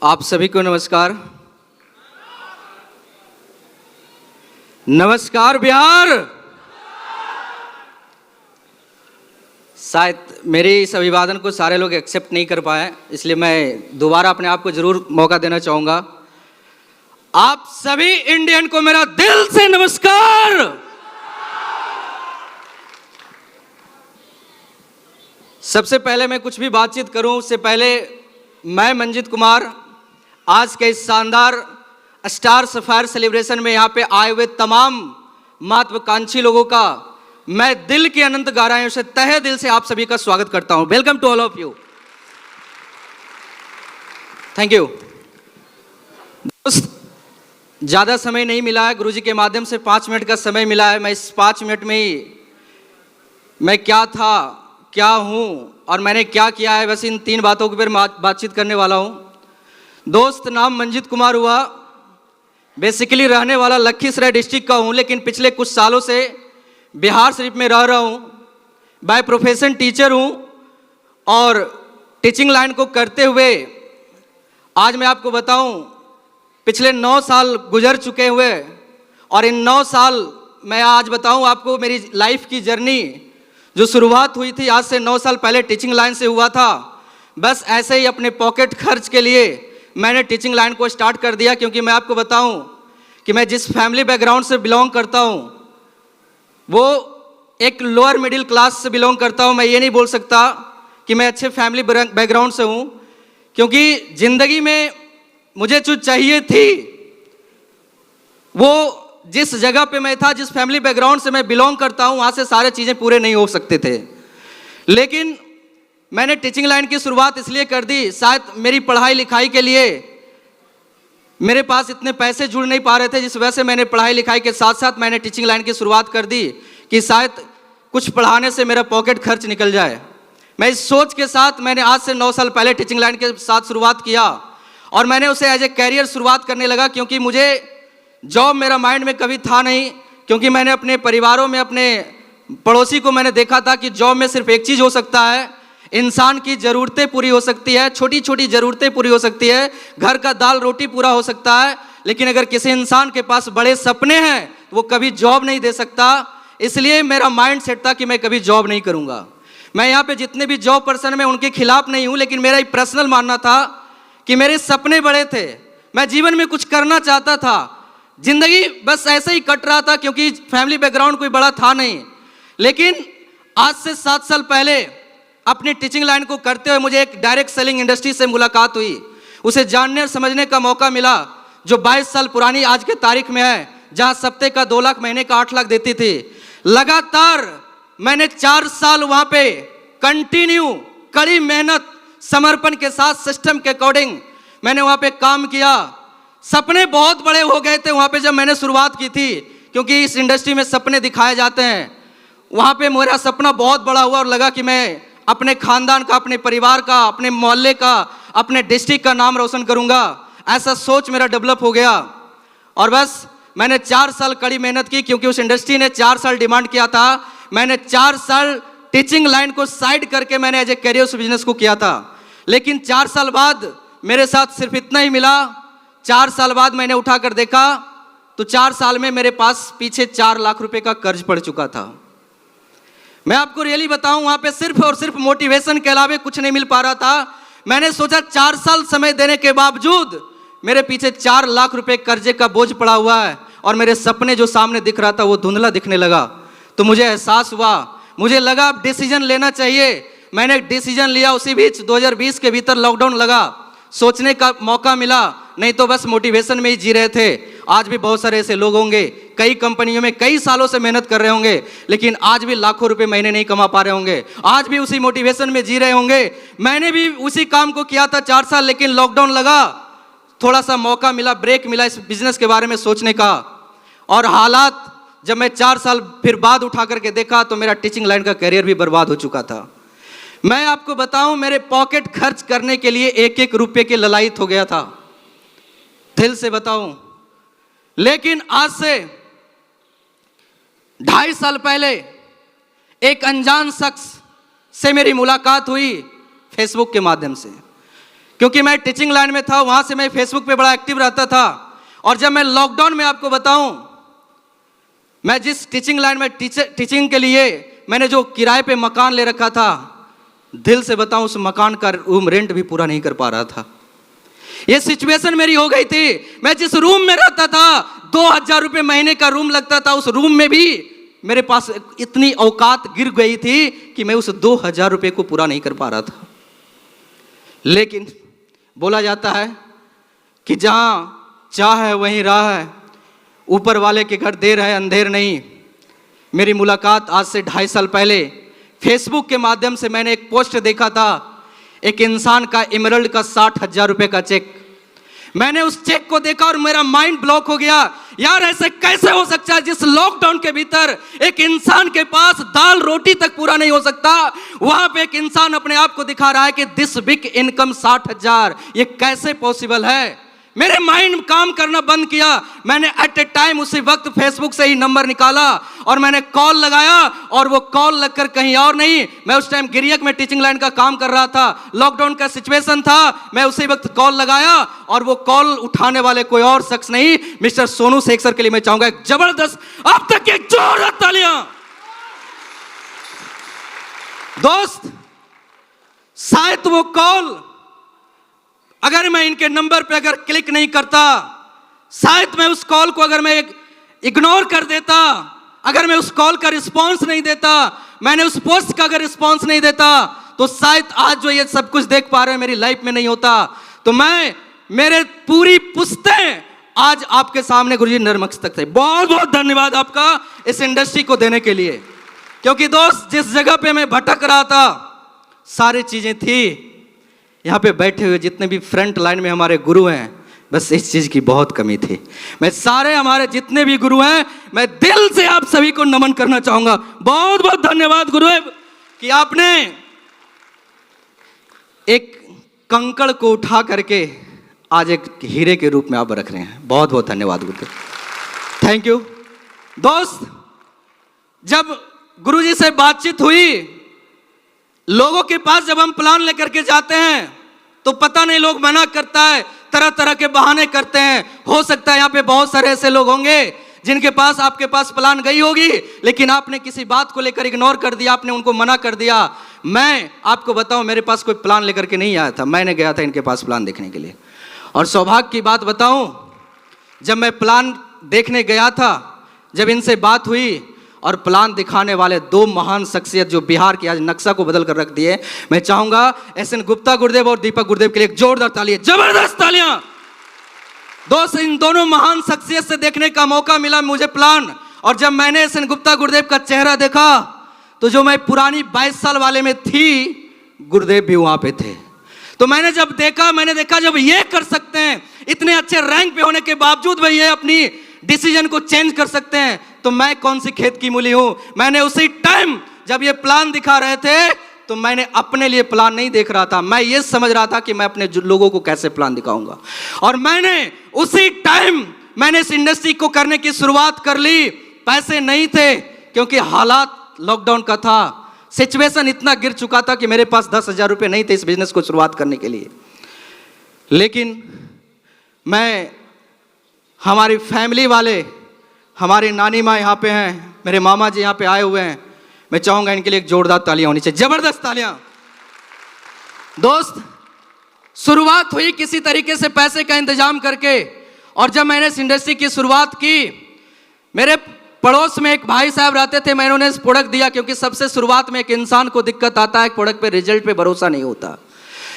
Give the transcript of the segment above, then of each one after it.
आप सभी को नमस्कार। नमस्कार बिहार। शायद मेरे इस अभिवादन को सारे लोग एक्सेप्ट नहीं कर पाए, इसलिए मैं दोबारा अपने आप को जरूर मौका देना चाहूंगा। आप सभी इंडियन को मेरा दिल से नमस्कार। सबसे पहले मैं कुछ भी बातचीत करूं उससे पहले मैं मंजित कुमार आज के इस शानदार स्टार सफायर सेलिब्रेशन में यहाँ पे आए हुए तमाम महत्वाकांक्षी लोगों का मैं दिल की अनंत गहराइयों से तहे दिल से आप सभी का स्वागत करता हूं। Welcome to all of you. Thank you. दोस्त, ज़्यादा समय नहीं मिला है, गुरुजी के माध्यम से 5 मिनट का समय मिला है। मैं इस 5 मिनट में ही मैं क्या था, क्या हूं और मैंने क्या किया है, बस इन 3 बातों के ऊपर बातचीत करने वाला हूं। दोस्त, नाम मंजित कुमार हुआ। बेसिकली रहने वाला लखीसराय डिस्ट्रिक्ट का हूँ, लेकिन पिछले कुछ सालों से बिहार शरीफ में रह रहा हूँ। बाय प्रोफेशन टीचर हूँ और टीचिंग लाइन को करते हुए आज मैं आपको बताऊँ पिछले 9 साल गुजर चुके हुए, और इन 9 साल मैं आज बताऊँ आपको मेरी लाइफ की जर्नी जो शुरुआत हुई थी आज से 9 साल पहले टीचिंग लाइन से हुआ था। बस ऐसे ही अपने पॉकेट खर्च के लिए मैंने टीचिंग लाइन को स्टार्ट कर दिया, क्योंकि मैं आपको बताऊं कि मैं जिस फैमिली बैकग्राउंड से बिलोंग करता हूं वो एक लोअर मिडिल क्लास से बिलोंग करता हूं। मैं ये नहीं बोल सकता कि मैं अच्छे फैमिली बैकग्राउंड से हूं, क्योंकि ज़िंदगी में मुझे जो चाहिए थी वो जिस जगह पे मैं था, जिस फैमिली बैकग्राउंड से मैं बिलोंग करता हूं, वहाँ से सारे चीज़ें पूरे नहीं हो सकते थे। लेकिन मैंने टीचिंग लाइन की शुरुआत इसलिए कर दी, शायद मेरी पढ़ाई लिखाई के लिए मेरे पास इतने पैसे जुड़ नहीं पा रहे थे, जिस वजह से मैंने पढ़ाई लिखाई के साथ साथ मैंने टीचिंग लाइन की शुरुआत कर दी कि शायद कुछ पढ़ाने से मेरा पॉकेट खर्च निकल जाए। मैं इस सोच के साथ मैंने आज से 9 साल पहले टीचिंग लाइन के साथ शुरुआत किया और मैंने उसे एज ए कैरियर शुरुआत करने लगा, क्योंकि मुझे जॉब मेरा माइंड में कभी था नहीं। क्योंकि मैंने अपने परिवारों में अपने पड़ोसी को मैंने देखा था कि जॉब में सिर्फ एक चीज़ हो सकता है, इंसान की ज़रूरतें पूरी हो सकती है, छोटी छोटी ज़रूरतें पूरी हो सकती है, घर का दाल रोटी पूरा हो सकता है, लेकिन अगर किसी इंसान के पास बड़े सपने हैं तो वो कभी जॉब नहीं दे सकता। इसलिए मेरा माइंड सेट था कि मैं कभी जॉब नहीं करूँगा। मैं यहाँ पे जितने भी जॉब पर्सन मैं उनके खिलाफ नहीं हूँ, लेकिन मेरा एक पर्सनल मानना था कि मेरे सपने बड़े थे, मैं जीवन में कुछ करना चाहता था। ज़िंदगी बस ऐसे ही कट रहा था क्योंकि फैमिली बैकग्राउंड कोई बड़ा था नहीं। लेकिन आज से 7 साल पहले अपनी टीचिंग लाइन को करते हुए मुझे एक डायरेक्ट सेलिंग इंडस्ट्री से मुलाकात हुई, उसे जानने और समझने का मौका मिला, जो 22 साल पुरानी आज के तारीख में है, जहां सप्ते का 2 लाख, महीने का 8 लाख देती थी। लगातार मैंने 4 साल वहां पे कंटिन्यू कड़ी मेहनत समर्पण के साथ सिस्टम के अकॉर्डिंग मैंने वहां पे काम किया। सपने बहुत बड़े हो गए थे वहां पे जब मैंने शुरुआत की थी, क्योंकि इस इंडस्ट्री में सपने दिखाए जाते हैं। वहां पे मेरा सपना बहुत बड़ा हुआ और लगा कि मैं अपने खानदान का, अपने परिवार का, अपने मोहल्ले का, अपने डिस्ट्रिक्ट का नाम रोशन करूंगा। ऐसा सोच मेरा डेवलप हो गया और बस मैंने 4 साल कड़ी मेहनत की, क्योंकि उस इंडस्ट्री ने 4 साल डिमांड किया था। मैंने 4 साल टीचिंग लाइन को साइड करके मैंने एज ए कैरियर उस बिजनेस को किया था। लेकिन 4 साल बाद मेरे साथ सिर्फ इतना ही मिला। 4 साल बाद मैंने उठाकर देखा तो 4 साल में मेरे पास पीछे 4 लाख रुपए का कर्ज पड़ चुका था। मैं आपको रियली बताऊं, वहां पे सिर्फ और सिर्फ मोटिवेशन के अलावा कुछ नहीं मिल पा रहा था। मैंने सोचा 4 साल समय देने के बावजूद मेरे पीछे 4 लाख रुपए कर्जे का बोझ पड़ा हुआ है और मेरे सपने जो सामने दिख रहा था वो धुंधला दिखने लगा। तो मुझे एहसास हुआ, मुझे लगा अब डिसीजन लेना चाहिए। मैंने एक डिसीजन लिया। उसी बीच 2020 के भीतर लॉकडाउन लगा, सोचने का मौका मिला, नहीं तो बस मोटिवेशन में ही जी रहे थे। आज भी बहुत सारे ऐसे लोग होंगे, कई कंपनियों में कई सालों से मेहनत कर रहे होंगे, लेकिन आज भी लाखों रुपए महीने नहीं कमा पा रहे होंगे, आज भी उसी मोटिवेशन में जी रहे होंगे। मैंने भी उसी काम को किया था 4 साल, लेकिन लॉकडाउन लगा, थोड़ा सा मौका मिला, ब्रेक मिला इस बिजनेस के बारे में सोचने का। और हालात जब मैं 4 साल फिर बाद उठा करके देखा तो मेरा टीचिंग लाइन का करियर भी बर्बाद हो चुका था। मैं आपको बताऊं, मेरे पॉकेट खर्च करने के लिए 1-1 रुपये की ललायत हो गया था, दिल से बताऊं। लेकिन आज से 2.5 साल पहले एक अनजान शख्स से मेरी मुलाकात हुई फेसबुक के माध्यम से। क्योंकि मैं टीचिंग लाइन में था, वहां से मैं फेसबुक पे बड़ा एक्टिव रहता था। और जब मैं लॉकडाउन में आपको बताऊं, मैं जिस टीचिंग लाइन में टीचिंग के लिए मैंने जो किराए पे मकान ले रखा था, दिल से बताऊं उस मकान का रूम रेंट भी पूरा नहीं कर पा रहा था। ये सिचुएशन मेरी हो गई थी। मैं जिस रूम में रहता था 2000 रुपये महीने का रूम लगता था, उस रूम में भी मेरे पास इतनी औकात गिर गई थी कि मैं उस 2000 रुपये को पूरा नहीं कर पा रहा था। लेकिन बोला जाता है कि जहाँ चाह है वहीं राह है, ऊपर वाले के घर देर है अंधेर नहीं। मेरी मुलाकात आज से 2.5 साल पहले फेसबुक के माध्यम से मैंने एक पोस्ट देखा था, एक इंसान का एमरल्ड का 60,000 रुपये का चेक। मैंने उस चेक को देखा और मेरा माइंड ब्लॉक हो गया। यार ऐसे कैसे हो सकता है, जिस लॉकडाउन के भीतर एक इंसान के पास दाल रोटी तक पूरा नहीं हो सकता, वहां पे एक इंसान अपने आप को दिखा रहा है कि दिस बिग इनकम 60,000, ये कैसे पॉसिबल है। मेरे माइंड काम करना बंद किया। मैंने एट ए टाइम उसी वक्त फेसबुक से ही नंबर निकाला और मैंने कॉल लगाया, और वो कॉल लगकर कहीं और नहीं, मैं उस टाइम गिरियक में टीचिंग लाइन का काम कर रहा था, लॉकडाउन का सिचुएशन था। मैं उसी वक्त कॉल लगाया और वो कॉल उठाने वाले कोई और शख्स नहीं, मिस्टर सोनू शेख सर के लिए मैं चाहूंगा एक जबरदस्त अब तक एक जोरदार तालियां। दोस्त, शायद वो कॉल अगर मैं इनके नंबर पे अगर क्लिक नहीं करता, शायद मैं उस कॉल को अगर मैं इग्नोर कर देता, अगर मैं उस कॉल का रिस्पांस नहीं देता, मैंने उस पोस्ट का अगर रिस्पांस नहीं देता, तो शायद आज जो ये सब कुछ देख पा रहे हैं मेरी लाइफ में नहीं होता। तो मैं मेरे पूरी पुश्तें आज आपके सामने गुरुजी नतमस्तक थे। बहुत बहुत धन्यवाद आपका इस इंडस्ट्री को देने के लिए। क्योंकि दोस्त, जिस जगह पे मैं भटक रहा था सारी चीजें थी, यहाँ पे बैठे हुए जितने भी फ्रंट लाइन में हमारे गुरु हैं, बस इस चीज की बहुत कमी थी। मैं सारे हमारे जितने भी गुरु हैं, मैं दिल से आप सभी को नमन करना चाहूंगा। बहुत बहुत धन्यवाद गुरु कि आपने एक कंकड़ को उठा करके आज एक हीरे के रूप में आप रख रहे हैं। बहुत बहुत धन्यवाद गुरुदेव, थैंक यू। दोस्त, जब गुरुजी से बातचीत हुई, लोगों के पास जब हम प्लान लेकर के जाते हैं तो पता नहीं लोग मना करता है, तरह तरह के बहाने करते हैं। हो सकता है यहाँ पे बहुत सारे ऐसे लोग होंगे जिनके पास आपके पास प्लान गई होगी, लेकिन आपने किसी बात को लेकर इग्नोर कर दिया, आपने उनको मना कर दिया। मैं आपको बताऊं, मेरे पास कोई प्लान लेकर के नहीं आया था, मैंने गया था इनके पास प्लान देखने के लिए। और सौभाग्य की बात बताऊं, जब मैं प्लान देखने गया था, जब इनसे बात हुई और प्लान दिखाने वाले 2 महान शख्सियत जो बिहार की आज नक्शा को बदल कर रख दिए, मैं चाहूंगा एसएन गुप्ता गुरुदेव और दीपक गुरुदेव के लिए एक जोरदार तालियां, जबरदस्त तालियां। दोस्त, इन दोनों महान शख्सियत से देखने का मौका मिला मुझे प्लान, और जब मैंने एसएन गुप्ता गुरुदेव का चेहरा देखा तो जो मैं पुरानी 22 साल वाले में थी, गुरुदेव भी वहां पे थे। तो मैंने देखा जब ये कर सकते हैं, इतने अच्छे रैंक पे होने के बावजूद भी ये अपनी डिसीजन को चेंज कर सकते हैं, तो मैं कौन सी खेत की मूली हूं। मैंने उसी टाइम जब ये प्लान दिखा रहे थे, तो मैंने अपने लिए प्लान नहीं देख रहा था, मैं ये समझ रहा था कि मैं अपने लोगों को कैसे प्लान दिखाऊंगा। और मैंने उसी टाइम मैंने इस इंडस्ट्री को करने की शुरुआत कर ली। पैसे नहीं थे क्योंकि हालात लॉकडाउन का था, सिचुएशन इतना गिर चुका था कि मेरे पास 10,000 रुपये नहीं थे इस बिजनेस को शुरुआत करने के लिए। लेकिन मैं, हमारी फैमिली वाले, हमारी नानी माँ यहाँ पे हैं, मेरे मामा जी यहाँ पे आए हुए हैं, मैं चाहूंगा इनके लिए एक जोरदार तालियां होनी चाहिए, जबरदस्त तालियां। दोस्त, शुरुआत हुई किसी तरीके से पैसे का इंतजाम करके, और जब मैंने इस इंडस्ट्री की शुरुआत की, मेरे पड़ोस में एक भाई साहब रहते थे, मैंने उन्हें प्रोडक्ट दिया, क्योंकि सबसे शुरुआत में एक इंसान को दिक्कत आता है, प्रोडक्ट पे रिजल्ट पे भरोसा नहीं होता।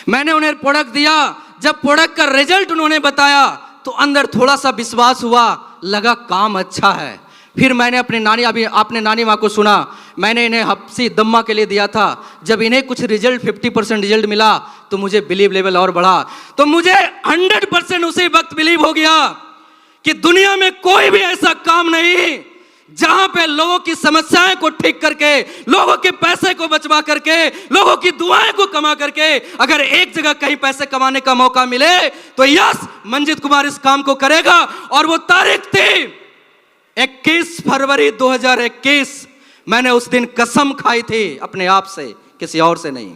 मैंने उन्हें प्रोडक्ट दिया, जब प्रोडक्ट का रिजल्ट उन्होंने बताया तो अंदर थोड़ा सा विश्वास हुआ, लगा काम अच्छा है। फिर मैंने अपनी नानी, अभी आपने नानी माँ को सुना, मैंने इन्हें हफ्सी दम्मा के लिए दिया था। जब इन्हें कुछ रिजल्ट 50% रिजल्ट मिला तो मुझे बिलीव लेवल और बढ़ा, तो मुझे 100% उसी वक्त बिलीव हो गया कि दुनिया में कोई भी ऐसा काम नहीं जहां पे लोगों की समस्याएं को ठीक करके, लोगों के पैसे को बचवा करके, लोगों की दुआएं को कमा करके अगर एक जगह कहीं पैसे कमाने का मौका मिले तो यस, मंजित कुमार इस काम को करेगा। और वो तारीख थी 21 फरवरी 2021। मैंने उस दिन कसम खाई थी अपने आप से, किसी और से नहीं,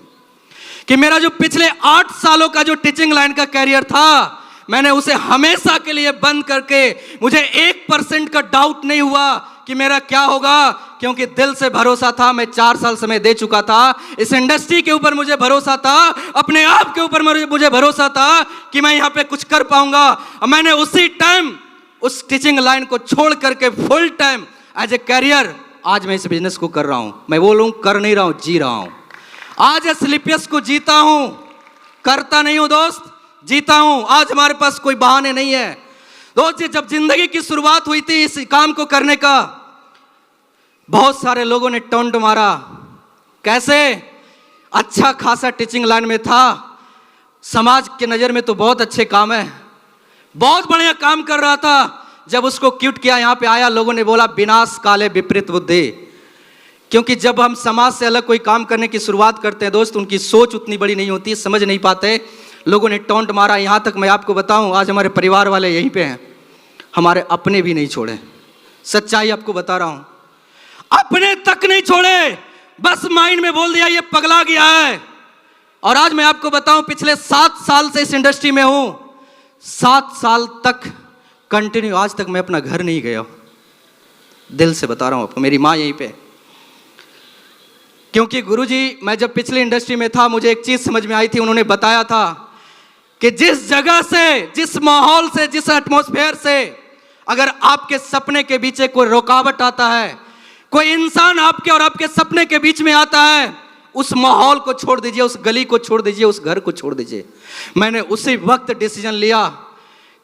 कि मेरा जो पिछले 8 सालों का जो टीचिंग लाइन का कैरियर था, मैंने उसे हमेशा के लिए बंद करके, मुझे 1% का डाउट नहीं हुआ कि मेरा क्या होगा, क्योंकि दिल से भरोसा था। मैं 4 साल समय दे चुका था, इस इंडस्ट्री के ऊपर मुझे भरोसा था, अपने आप के ऊपर मुझे भरोसा था कि मैं यहाँ पे कुछ कर पाऊंगा। और मैंने उसी टाइम उस टीचिंग लाइन को छोड़ करके full time as a career आज मैं इस बिजनेस को कर रहा हूं। मैं बोलूं कर नहीं रहा हूं, जी रहा हूं। आज स्लीपियस को जीता हूं, करता नहीं हूं दोस्त, जीता हूं। आज हमारे पास कोई बहाने नहीं है दोस्त। जब जिंदगी की शुरुआत हुई थी इस काम को करने का, बहुत सारे लोगों ने टोंट मारा। कैसे? अच्छा खासा टीचिंग लाइन में था, समाज के नजर में तो बहुत अच्छे काम है, बहुत बढ़िया काम कर रहा था। जब उसको क्यूट किया, यहाँ पे आया, लोगों ने बोला विनाश काले विपरीत बुद्धि। क्योंकि जब हम समाज से अलग कोई काम करने की शुरुआत करते हैं दोस्त, उनकी सोच उतनी बड़ी नहीं होती, समझ नहीं पाते। लोगों ने टोंट मारा। यहाँ तक मैं आपको बताऊं, आज हमारे परिवार वाले यहीं पे हैं, हमारे अपने भी नहीं छोड़े। सच्चाई आपको बता रहा हूं, अपने तक नहीं छोड़े, बस माइंड में बोल दिया ये पगला गया है। और आज मैं आपको बताऊं, पिछले 7 साल से इस इंडस्ट्री में हूं, 7 साल तक कंटिन्यू, आज तक मैं अपना घर नहीं गया। दिल से बता रहा हूं आपको, मेरी माँ यहीं पे। क्योंकि गुरुजी, मैं जब पिछले इंडस्ट्री में था, मुझे एक चीज समझ में आई थी। उन्होंने बताया था कि जिस जगह से, जिस माहौल से, जिस एटमॉस्फेयर से अगर आपके सपने के बीच कोई रुकावट आता है, कोई इंसान आपके और आपके सपने के बीच में आता है, उस माहौल को छोड़ दीजिए, उस गली को छोड़ दीजिए, उस घर को छोड़ दीजिए। मैंने उसी वक्त डिसीजन लिया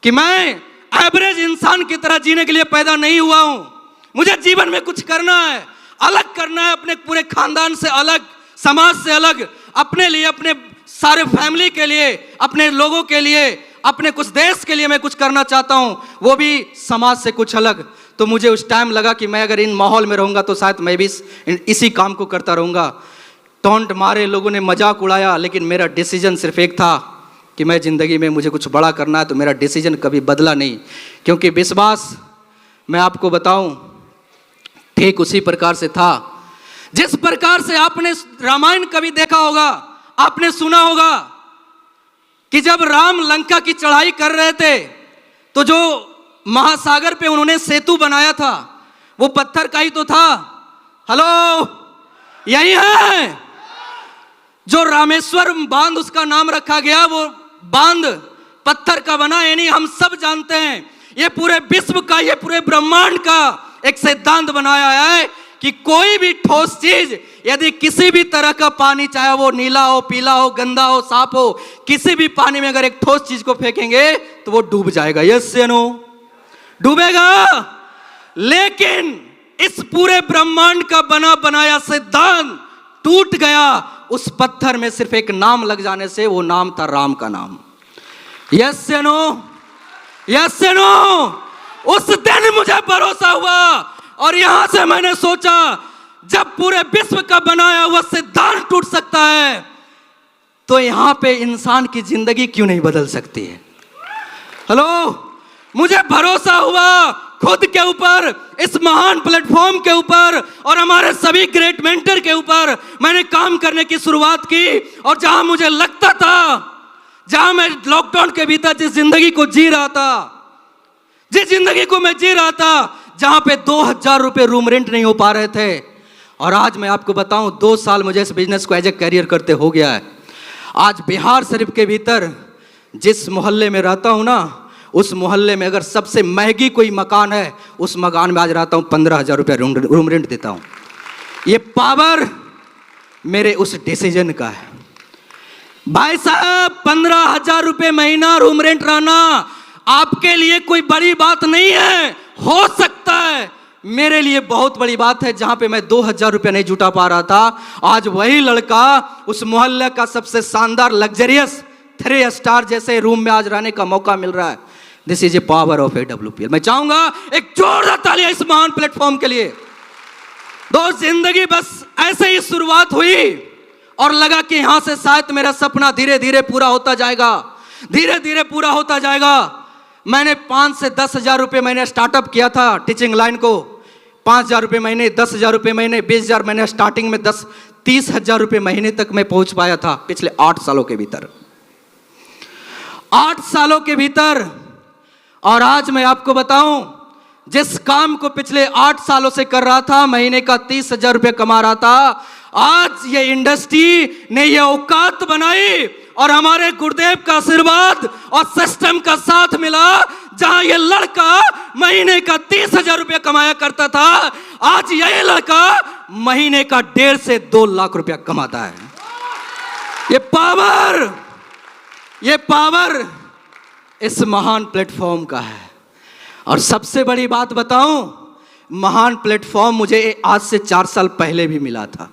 कि मैं एवरेज इंसान की तरह जीने के लिए पैदा नहीं हुआ हूं। मुझे जीवन में कुछ करना है, अलग करना है, अपने पूरे खानदान से अलग, समाज से अलग, अपने लिए, अपने सारे फैमिली के लिए, अपने लोगों के लिए, अपने कुछ देश के लिए मैं कुछ करना चाहता हूं, वो भी समाज से कुछ अलग। तो मुझे उस टाइम लगा कि मैं अगर इन माहौल में रहूंगा तो शायद मैं भी इसी काम को करता रहूंगा। टोंट मारे, लोगों ने मजाक उड़ाया, लेकिन मेरा डिसीजन सिर्फ एक था कि मैं जिंदगी में मुझे कुछ बड़ा करना है। तो मेरा डिसीजन कभी बदला नहीं, क्योंकि विश्वास, मैं आपको बताऊं, ठीक उसी प्रकार से था जिस प्रकार से आपने रामायण कभी देखा होगा, आपने सुना होगा कि जब राम लंका की चढ़ाई कर रहे थे तो जो महासागर पे उन्होंने सेतु बनाया था वो पत्थर का ही तो था। हेलो, यही है जो रामेश्वर बांध उसका नाम रखा गया, वो बांध पत्थर का बना। यानी हम सब जानते हैं, ये पूरे विश्व का, ये पूरे ब्रह्मांड का एक सिद्धांत बनाया है कि कोई भी ठोस चीज यदि किसी भी तरह का पानी, चाहे वो नीला हो, पीला हो, गंदा हो, साफ हो, किसी भी पानी में अगर एक ठोस चीज को फेंकेंगे तो वो डूब जाएगा। यस या नो? डूबेगा। लेकिन इस पूरे ब्रह्मांड का बना बनाया सिद्धांत टूट गया उस पत्थर में सिर्फ एक नाम लग जाने से। वो नाम था राम का नाम। यस या नो? यस या नो? उस दिन मुझे भरोसा हुआ और यहां से मैंने सोचा, जब पूरे विश्व का बनाया हुआ सिद्धांत टूट सकता है तो यहां पे इंसान की जिंदगी क्यों नहीं बदल सकती है? हेलो, मुझे भरोसा हुआ खुद के ऊपर, इस महान प्लेटफॉर्म के ऊपर और हमारे सभी ग्रेट मेंटर के ऊपर मैंने काम करने की शुरुआत की। और जहां मुझे लगता था, जहां मैं लॉकडाउन के भीतर जिस जिंदगी को जी रहा था, जिस जिंदगी को मैं जी रहा था, जहां पे 2000 रुपए रूम रेंट नहीं हो पा रहे थे, और आज मैं आपको बताऊं 2 साल मुझे इस बिजनेस को एज ए कैरियर करते हो गया है। आज बिहार शरीफ के भीतर जिस मोहल्ले में रहता हूं ना, उस मोहल्ले में अगर सबसे महंगी कोई मकान है, उस मकान में आज रहता हूं, 15,000 रुपये रूम रेंट देता हूं। ये पावर मेरे उस डिसीजन का है भाई साहब। 15,000 रुपये महीना रूम रेंट रहना आपके लिए कोई बड़ी बात नहीं है, हो सकता है मेरे लिए बहुत बड़ी बात है। जहां पे मैं 2,000 रुपये नहीं जुटा पा रहा था, आज वही लड़का उस मोहल्ले का सबसे शानदार लग्जरियस 3 स्टार जैसे रूम में आज रहने का मौका मिल रहा है। This is a power of AWPL। मैं चाहूंगा एक जोरदार तालियां इस महान प्लेटफॉर्म के लिए। दोस्त, जिंदगी बस ऐसे ही शुरुआत हुई और लगा कि यहां से शायद मेरा सपना धीरे धीरे पूरा होता जाएगा, धीरे धीरे पूरा होता जाएगा। मैंने 5 से 10,000 रुपये मैंने स्टार्टअप किया था टीचिंग लाइन को। 5,000 रुपये महीने, 10,000 रुपये महीने, 20,000 मैंने स्टार्टिंग में 10 30,000 रुपये महीने तक मैं पहुंच पाया था पिछले 8 सालों के भीतर, 8 सालों के भीतर। और आज मैं आपको बताऊं, जिस काम को पिछले 8 सालों से कर रहा था, महीने का 30,000 रुपये कमा रहा था, आज ये इंडस्ट्री ने ये औकात बनाई और हमारे गुरुदेव का आशीर्वाद और सिस्टम का साथ मिला। जहां ये लड़का महीने का 30,000 रुपये कमाया करता था, आज यही लड़का महीने का 1.5 से 2 लाख रुपया कमाता है। ये पावर इस महान प्लेटफॉर्म का है। और सबसे बड़ी बात बताऊं, महान प्लेटफॉर्म मुझे आज से 4 साल पहले भी मिला था,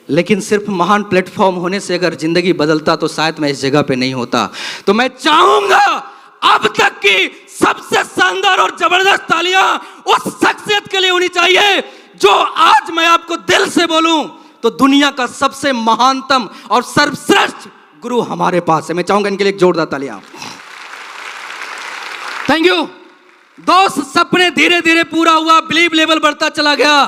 लेकिन सिर्फ महान प्लेटफॉर्म होने से अगर जिंदगी बदलता तो शायद मैं इस जगह पे नहीं होता। तो मैं चाहूंगा अब तक की सबसे शानदार और जबरदस्त तालियां उस शख्सियत के लिए होनी चाहिए जो आज मैं आपको दिल से बोलूं तो दुनिया का सबसे महानतम और सर्वश्रेष्ठ गुरु हमारे पास है। मैं चाहूंगा इनके लिए एक जोरदार तालियां। थैंक यू दोस्त। सपने धीरे धीरे पूरा हुआ, बिलीव लेवल बढ़ता चला गया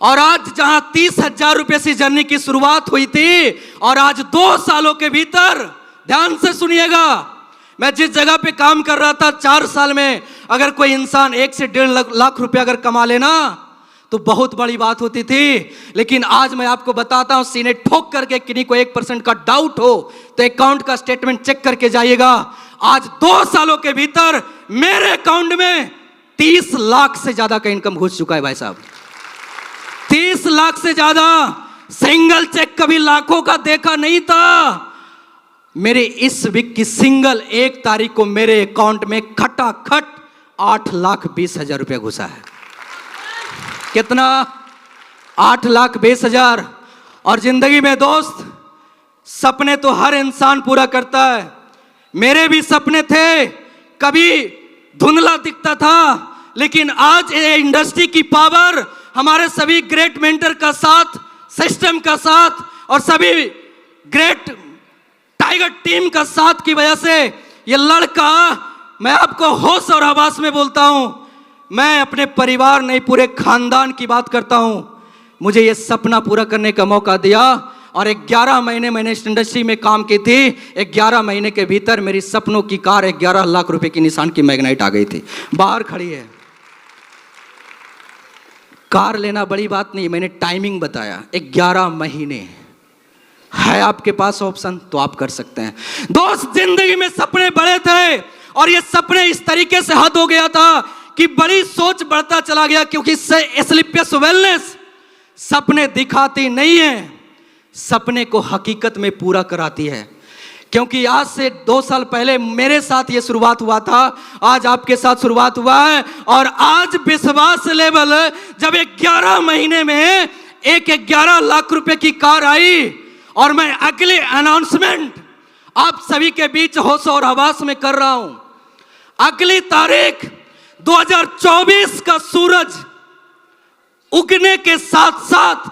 और आज जहां 30,000 रुपए से जर्नी की शुरुआत हुई थी और आज 2 सालों के भीतर, ध्यान से सुनिएगा, मैं जिस जगह पे काम कर रहा था 4 साल में अगर कोई इंसान 1 से 1.5 लाख रुपए अगर कमा लेना तो बहुत बड़ी बात होती थी। लेकिन आज मैं आपको बताता हूं, सीने ठोक करके किन्हीं को 1% का डाउट हो तो अकाउंट का स्टेटमेंट चेक करके जाइएगा। आज 2 सालों के भीतर मेरे अकाउंट में 30 लाख से ज्यादा का इनकम घुस चुका है भाई साहब, 30 लाख से ज्यादा। सिंगल चेक कभी लाखों का देखा नहीं था। मेरे इस वीक की सिंगल 1 तारीख को मेरे अकाउंट में खटाखट 8,20,000 रुपया घुसा है। कितना? 8,20,000। और जिंदगी में दोस्त, सपने तो हर इंसान पूरा करता है। मेरे भी सपने थे, कभी धुंधला दिखता था, लेकिन आज ये इंडस्ट्री की पावर, हमारे सभी ग्रेट मेंटर का साथ, सिस्टम का साथ और सभी ग्रेट टाइगर टीम का साथ की वजह से ये लड़का, मैं आपको होश और हवास में बोलता हूं, मैं अपने परिवार नहीं पूरे खानदान की बात करता हूं, मुझे ये सपना पूरा करने का मौका दिया। और 11 महीने मैंने इस इंडस्ट्री में काम की थी। 11 महीने के भीतर मेरी सपनों की कार 11 लाख रुपए की निशान की मैग्नाइट आ गई थी, बाहर खड़ी है। कार लेना बड़ी बात नहीं, मैंने टाइमिंग बताया, 11 महीने है आपके पास ऑप्शन तो आप कर सकते हैं। दोस्त, जिंदगी में सपने बड़े थे और ये सपने इस तरीके से हद हो गया था कि बड़ी सोच बढ़ता चला गया, क्योंकि स्लीपलेस वेलनेस सपने दिखाती नहीं है, सपने को हकीकत में पूरा कराती है। क्योंकि आज से 2 साल पहले मेरे साथ ये शुरुआत हुआ था, आज आपके साथ शुरुआत हुआ है। और आज विश्वास लेवल, जब 11 महीने में 11 लाख रुपए की कार आई और मैं अगले अनाउंसमेंट आप सभी के बीच होश और हवास में कर रहा हूं। अगली तारीख 2024 का सूरज उगने के साथ साथ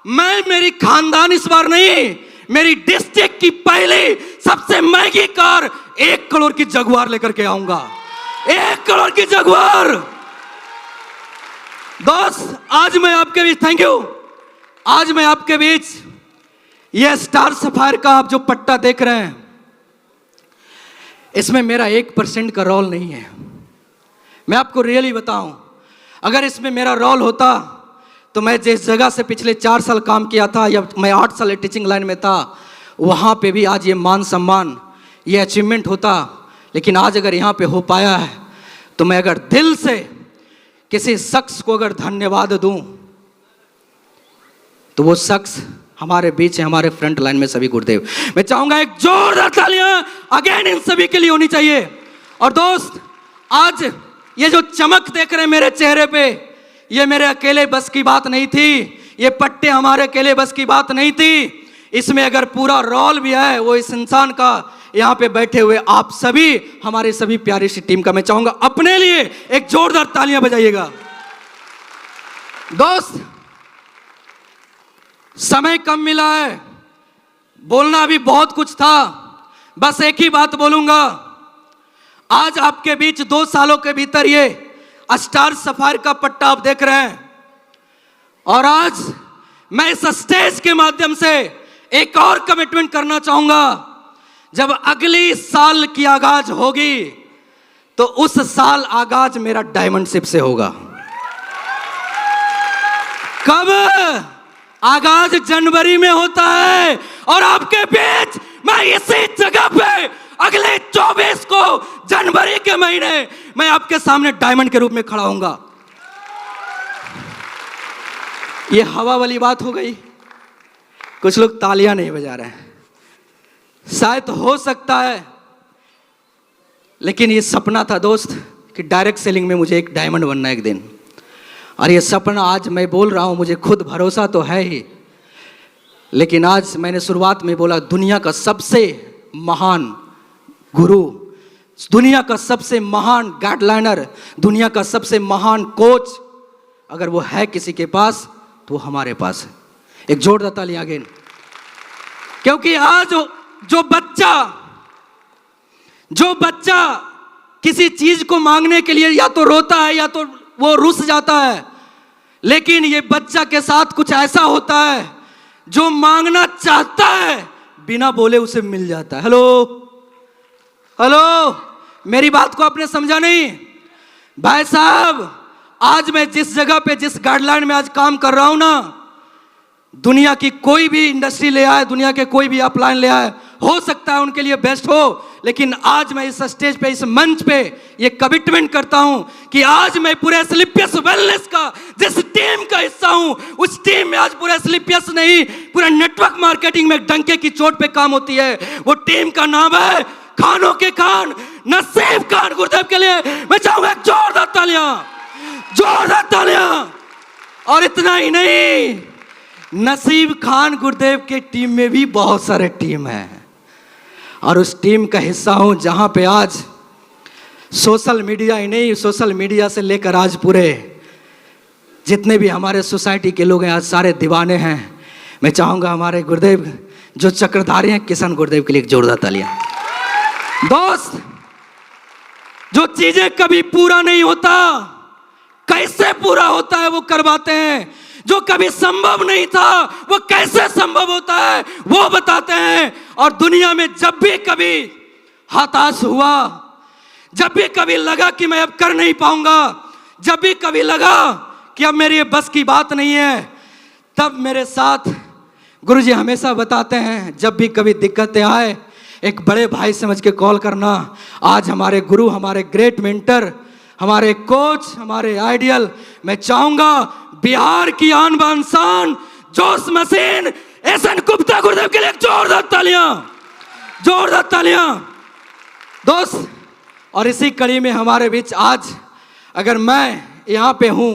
मैं, मेरी खानदान इस बार नहीं, मेरी डिस्ट्रिक्ट की पहली सबसे महंगी कार 1 करोड़ की जगुआर लेकर के आऊंगा। 1 करोड़ की जगुआर। दोस्त, आज मैं आपके बीच, थैंक यू, आज मैं आपके बीच ये स्टार सफायर का आप जो पट्टा देख रहे हैं, इसमें मेरा 1% का रोल नहीं है। मैं आपको रियली बताऊं, अगर इसमें मेरा रोल होता तो मैं जिस जगह से पिछले 4 साल काम किया था, या मैं 8 साल टीचिंग लाइन में था, वहाँ पे भी आज ये मान सम्मान, ये अचीवमेंट होता। लेकिन आज अगर यहाँ पे हो पाया है तो मैं अगर दिल से किसी शख्स को अगर धन्यवाद दूं तो वो शख्स हमारे बीच है, हमारे फ्रंट लाइन में सभी गुरुदेव। मैं चाहूंगा एक जोरदार तालियां अगेन इन सभी के लिए होनी चाहिए। और दोस्त, आज ये जो चमक देख रहे हैं मेरे चेहरे पे, ये मेरे अकेले बस की बात नहीं थी, ये पट्टे हमारे अकेले बस की बात नहीं थी। इसमें अगर पूरा रोल भी है वो इस इंसान का, यहाँ पे बैठे हुए आप सभी, हमारे सभी प्यारी सी टीम का। मैं चाहूंगा अपने लिए एक जोरदार तालियां बजाइएगा। दोस्त, समय कम मिला है, बोलना भी बहुत कुछ था, बस एक ही बात बोलूंगा। आज आपके बीच 2 सालों के भीतर ये स्टार सफायर का पट्टा आप देख रहे हैं, और आज मैं इस स्टेज के माध्यम से एक और कमिटमेंट करना चाहूंगा। जब अगली साल की आगाज होगी तो उस साल आगाज मेरा डायमंड शिप से होगा। कब? आगाज जनवरी में होता है और आपके बीच मैं इसी जगह पे अगले 24 को जनवरी के महीने मैं आपके सामने डायमंड के रूप में खड़ा होऊंगा। ये हवा वाली बात हो गई। कुछ लोग तालियां नहीं बजा रहे हैं, शायद हो सकता है, लेकिन ये सपना था दोस्त कि डायरेक्ट सेलिंग में मुझे एक डायमंड बनना एक दिन। और ये सपना आज मैं बोल रहा हूं, मुझे खुद भरोसा तो है ही, लेकिन आज मैंने शुरुआत में बोला दुनिया का सबसे महान गुरु, दुनिया का सबसे महान गाइडलाइनर, दुनिया का सबसे महान कोच अगर वो है किसी के पास तो वो हमारे पास है। एक जोरदार ताली अगेन। क्योंकि आज जो बच्चा किसी चीज को मांगने के लिए या तो रोता है या तो वो रुस जाता है, लेकिन ये बच्चा के साथ कुछ ऐसा होता है जो मांगना चाहता है बिना बोले उसे मिल जाता है। हेलो हेलो, मेरी बात को आपने समझा नहीं? भाई साहब, आज मैं जिस जगह पे जिस गाइडलाइन में आज काम कर रहा हूं ना, दुनिया की कोई भी इंडस्ट्री ले आए, दुनिया के कोई भी अपलाइन ले आए, हो सकता है उनके लिए बेस्ट हो, लेकिन आज मैं इस स्टेज पे, इस मंच पे ये कमिटमेंट करता हूं कि आज मैं पूरे एस्क्लेपियस वेलनेस का जिस टीम का हिस्सा हूं, उस टीम में आज पूरे एस्क्लेपियस नहीं, पूरा नेटवर्क मार्केटिंग में डंके की चोट पे काम होती है। वो टीम का नाम है खानों के खान, नसीब खान गुरुदेव के लिए मैं चाहूंगा जोरदार तालियां, जोरदार तालियां। और इतना ही नहीं, नसीब खान गुरुदेव के टीम में भी बहुत सारे टीम हैं और उस टीम का हिस्सा हूं जहां पे आज सोशल मीडिया ही नहीं, सोशल मीडिया से लेकर आज पूरे जितने भी हमारे सोसाइटी के लोग हैं आज सारे दीवाने हैं। मैं चाहूंगा हमारे गुरुदेव जो चक्रधारी हैं, किशन गुरुदेव के लिए एक जोरदार तालियां। दोस्त, जो चीजें कभी पूरा नहीं होता कैसे पूरा होता है वो करवाते हैं, जो कभी संभव नहीं था वो कैसे संभव होता है वो बताते हैं। और दुनिया में जब भी कभी हताश हुआ, जब भी कभी लगा कि मैं अब कर नहीं पाऊंगा, जब भी कभी लगा कि अब मेरी बस की बात नहीं है, तब मेरे साथ गुरुजी हमेशा बताते हैं जब भी कभी दिक्कतें आए एक बड़े भाई समझ के कॉल करना। आज हमारे गुरु, हमारे ग्रेट मेंटर, हमारे कोच, हमारे आइडियल, मैं चाहूंगा बिहार की आन बान शान जोश मशीन एसएन गुप्ता गुरुदेव के लिए जोरदार तालियां, जोरदार तालियां। दोस्त, और इसी कड़ी में हमारे बीच आज अगर मैं यहाँ पे हूँ,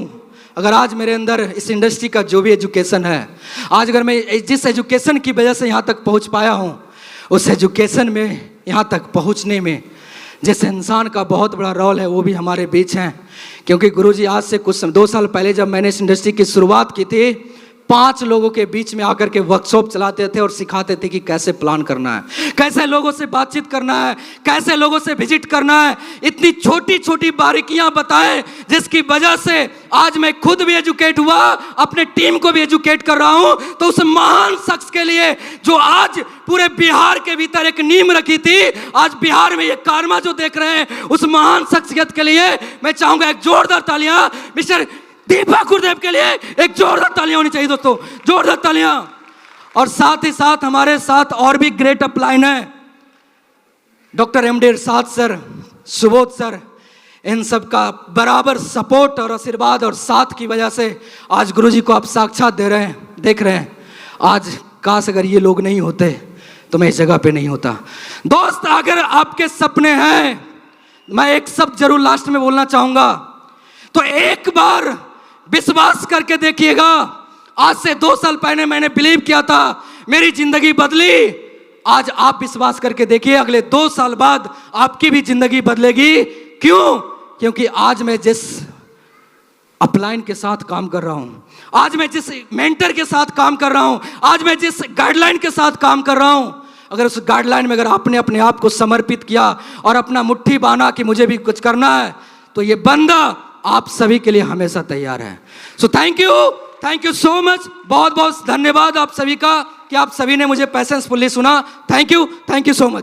अगर आज मेरे अंदर इस इंडस्ट्री का जो भी एजुकेशन है, आज अगर मैं जिस एजुकेशन की वजह से यहाँ तक पहुँच पाया हूँ, उस एजुकेशन में यहाँ तक पहुँचने में जिस इंसान का बहुत बड़ा रोल है वो भी हमारे बीच हैं। क्योंकि गुरुजी आज से कुछ 2 साल पहले जब मैंने इस इंडस्ट्री की शुरुआत की थी, 5 लोगों के बीच में आकर के वर्कशॉप चलाते थे और सिखाते थे कि कैसे प्लान करना है, कैसे लोगों से बातचीत करना है, कैसे लोगों से विजिट करना है। इतनी छोटी छोटी बारीकियां बताएं जिसकी वजह से आज मैं खुद भी एजुकेट हुआ, अपने टीम को भी एजुकेट कर रहा हूं। तो उस महान शख्स के लिए जो आज पूरे बिहार के भीतर एक नींव रखी थी, आज बिहार में ये कारनामा जो देख रहे हैं, उस महान शख्सियत के लिए मैं चाहूंगा एक जोरदार तालियां मिस्टर दीपक गुरुदेव के लिए एक जोरदार तालियां होनी चाहिए दोस्तों, जोरदार तालियां। और साथ ही साथ हमारे साथ और भी ग्रेट अपलाइन है, डॉक्टर एमडी इरशाद सर, सुबोध सर, इन सब का बराबर सपोर्ट और आशीर्वाद और साथ की वजह से आज गुरुजी को आप साक्षात दे रहे हैं, देख रहे हैं। आज काश अगर ये लोग नहीं होते तो मैं इस जगह पे नहीं होता। दोस्त, अगर आपके सपने हैं, मैं एक शब्द जरूर लास्ट में बोलना चाहूंगा, तो एक बार विश्वास करके देखिएगा। आज से 2 साल पहले मैंने बिलीव किया था, मेरी जिंदगी बदली। आज आप विश्वास करके देखिए, अगले 2 साल बाद आपकी भी जिंदगी बदलेगी। क्यों? क्योंकि आज मैं जिस अपलाइन के साथ काम कर रहा हूं, आज मैं जिस मेंटर के साथ काम कर रहा हूं, आज मैं जिस गाइडलाइन के साथ काम कर रहा हूं, अगर उस गाइडलाइन में अगर आपने अपने आप को समर्पित किया और अपना मुट्ठी बांधा कि मुझे भी कुछ करना है, तो ये बंदा आप सभी के लिए हमेशा तैयार है। So thank you, thank you so much, बहुत बहुत धन्यवाद आप सभी का कि आप सभी ने मुझे पैशंसफुली सुना। Thank you so much.